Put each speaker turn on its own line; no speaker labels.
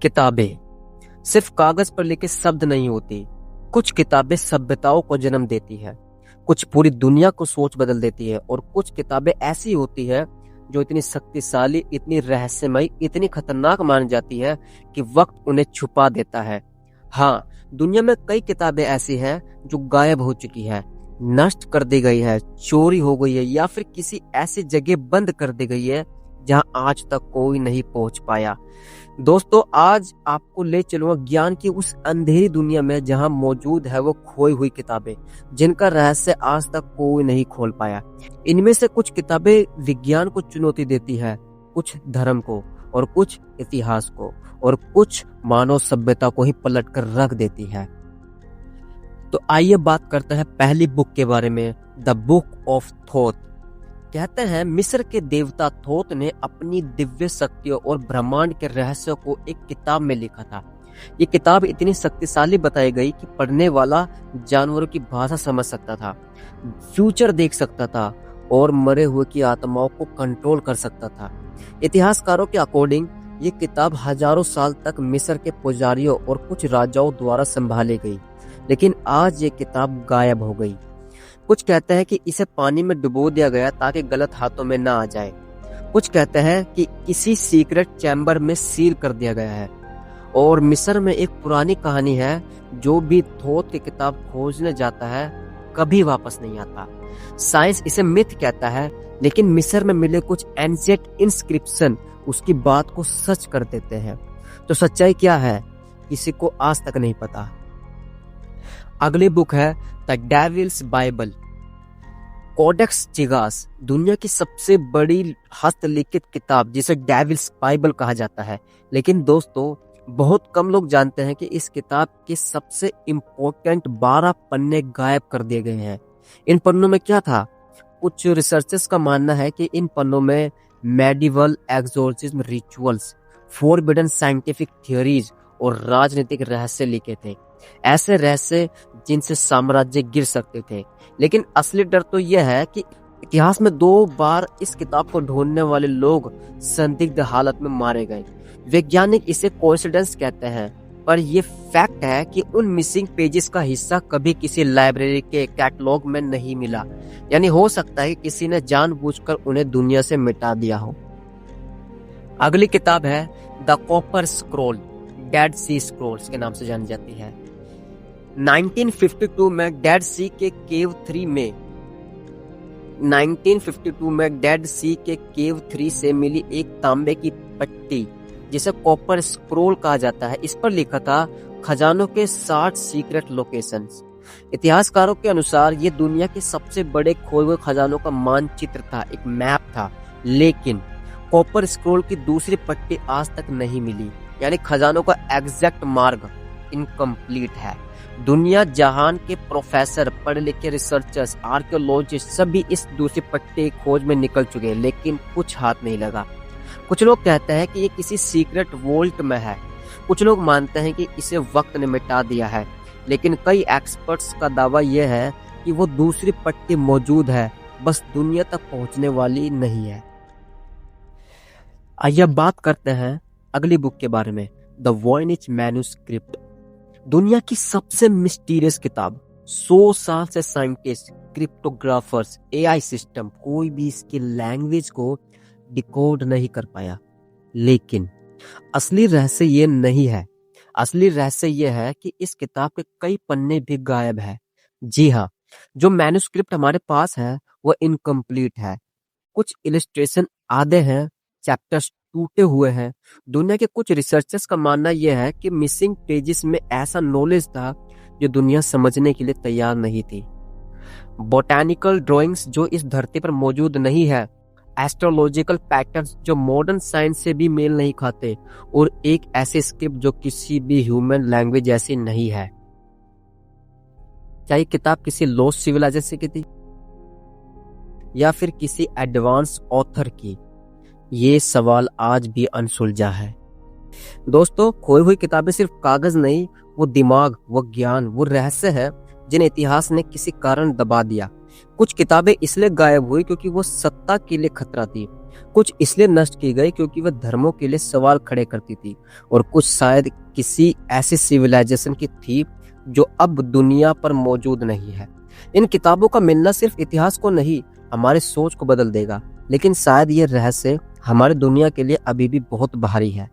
किताबें सिर्फ कागज पर लिखे शब्द नहीं होती। कुछ किताबें सभ्यताओं को जन्म देती है, कुछ पूरी दुनिया को सोच बदल देती है और कुछ किताबें ऐसी होती है जो इतनी शक्तिशाली, इतनी रहस्यमयी, इतनी खतरनाक मानी जाती है कि वक्त उन्हें छुपा देता है। हाँ, दुनिया में कई किताबें ऐसी हैं जो गायब हो चुकी है, नष्ट कर दी गई है, चोरी हो गई है या फिर किसी ऐसी जगह बंद कर दी गई है जहां आज तक कोई नहीं पहुंच पाया। दोस्तों, आज आपको ले चलूंगा ज्ञान की उस अंधेरी दुनिया में जहां मौजूद है वो खोई हुई किताबें, जिनका रहस्य आज तक कोई नहीं खोल पाया। इनमें से कुछ किताबें विज्ञान को चुनौती देती है, कुछ धर्म को, और कुछ इतिहास को, और कुछ मानव सभ्यता को ही पलट कर रख देती है। तो आइए बात करते हैं पहली बुक के बारे में, द बुक ऑफ थॉट। कहते हैं मिस्र के देवता थोथ ने अपनी दिव्य शक्तियों और ब्रह्मांड के रहस्यों को एक किताब में लिखा था। ये किताब इतनी शक्तिशाली बताई गई कि पढ़ने वाला जानवरों की भाषा समझ सकता था, फ्यूचर देख सकता था और मरे हुए की आत्माओं को कंट्रोल कर सकता था। इतिहासकारों के अकॉर्डिंग ये किताब हजारों साल तक मिस्र के पुजारियों और कुछ राजाओं द्वारा संभाली गई, लेकिन आज ये किताब गायब हो गई। कुछ कहते हैं कि इसे पानी में डुबो दिया गया ताकि गलत हाथों में ना आ जाए। कुछ कहते हैं कि किसी सीक्रेट चैम्बर में सील कर दिया गया है। और मिस्र में एक पुरानी कहानी है, जो भी थोथ की किताब खोजने जाता है कभी वापस नहीं आता। साइंस इसे मिथ कहता है, लेकिन मिस्र में मिले कुछ एंशिएंट इंस्क्रिप्शन उसकी बात को सच कर देते हैं। तो सच्चाई क्या है, किसी को आज तक नहीं पता। अगली बुक है द डेविल्स बाइबल। कोडेक्स जिगास दुनिया की सबसे बड़ी हस्तलिखित किताब, जिसे डेविल्स बाइबल कहा जाता है। लेकिन दोस्तों, बहुत कम लोग जानते हैं कि इस किताब के सबसे इम्पोर्टेंट 12 पन्ने गायब कर दिए गए हैं। इन पन्नों में क्या था? कुछ रिसर्चर्स का मानना है कि इन पन्नों में medieval exorcism rituals, forbidden scientific theories और राजनीतिक रहस्य लिखे थे। ऐसे रहस्य जिनसे साम्राज्य गिर सकते थे। लेकिन असली डर तो यह है कि इतिहास में 2 बार इस किताब को ढूंढने वाले लोग संदिग्ध हालत में मारे गए। वैज्ञानिक इसे कोइंसिडेंस कहते हैं, पर यह फैक्ट है कि उन मिसिंग पेजेस का हिस्सा कभी किसी लाइब्रेरी के कैटलॉग में नहीं मिला। यानी हो सकता है कि किसी ने जानबूझकर उन्हें दुनिया से मिटा दिया हो। अगली किताब है the Copper Scroll, Dead Sea Scrolls के नाम से जानी जाती है। 1952 में डेड सी के केव 3 से मिली एक तांबे की पट्टी, जिसे कॉपर स्क्रॉल कहा जाता है, इस पर लिखा था खजानों के 60 सीक्रेट लोकेशंस। इतिहासकारों के अनुसार ये दुनिया के सबसे बड़े खोए हुए खजानों का मानचित्र था, एक मैप था। लेकिन कॉपर स्क्रॉल की दूसरी पट्टी आज तक नहीं मिली, यानी खजानों का एग्जैक्ट मार्ग इनकम्प्लीट है। दुनिया जहान के प्रोफेसर, पढ़े लिखे रिसर्चर्स, आर्कियोलॉजिस्ट सभी इस दूसरी पट्टी की खोज में निकल चुके हैं, लेकिन कुछ हाथ नहीं लगा। कुछ लोग कहते हैं कि ये किसी सीक्रेट वोल्ट में है, कुछ लोग मानते हैं कि इसे वक्त ने मिटा दिया है, लेकिन कई एक्सपर्ट्स का दावा यह है कि वो दूसरी पट्टी मौजूद है, बस दुनिया तक पहुंचने वाली नहीं है। आइए बात करते हैं अगली बुक के बारे में, द वॉयनिच मैन्युस्क्रिप्ट। दुनिया की सबसे मिस्टीरियस किताब। 100 साल से साइंटिस्ट, क्रिप्टोग्राफर्स, एआई सिस्टम कोई भी इसकी लैंग्वेज को डिकोड नहीं कर पाया। लेकिन असली रहस्य ये नहीं है। असली रहस्य ये है कि इस किताब के कई पन्ने भी गायब है। जी हाँ, जो मैन्युस्क्रिप्ट हमारे पास है वो इनकम्प्लीट है। कुछ इलस्ट्रेशन आधे हैं, चैप्टर्स टूटे हुए हैं। दुनिया के कुछ रिसर्चर्स का मानना यह है कि मिसिंग पेजेस में ऐसा नॉलेज था जो दुनिया समझने के लिए तैयार नहीं थी। बोटैनिकल ड्राइंग्स जो इस धरती पर मौजूद नहीं है, एस्ट्रोलॉजिकल पैटर्न्स जो मॉडर्न साइंस से भी मेल नहीं खाते, और एक ऐसी स्क्रिप्ट जो किसी भी ह्यूमन लैंग्वेज जैसी नहीं है। क्या ये किताब किसी लॉस्ट सिविलाइजेशन की थी या फिर किसी एडवांस ऑथर की? ये सवाल आज भी अनसुलझा है। दोस्तों, खोई हुई किताबें सिर्फ कागज नहीं, वो दिमाग, वो ज्ञान, वो रहस्य है जिन्हें इतिहास ने किसी कारण दबा दिया। कुछ किताबें इसलिए गायब हुई क्योंकि वो सत्ता के लिए खतरा थी, कुछ इसलिए नष्ट की गई क्योंकि वह धर्मों के लिए सवाल खड़े करती थी, और कुछ शायद किसी ऐसी सिविलाइजेशन की थी जो अब दुनिया पर मौजूद नहीं है। इन किताबों का मिलना सिर्फ इतिहास को नहीं, हमारी सोच को बदल देगा, लेकिन शायद ये रहस्य हमारी दुनिया के लिए अभी भी बहुत भारी है।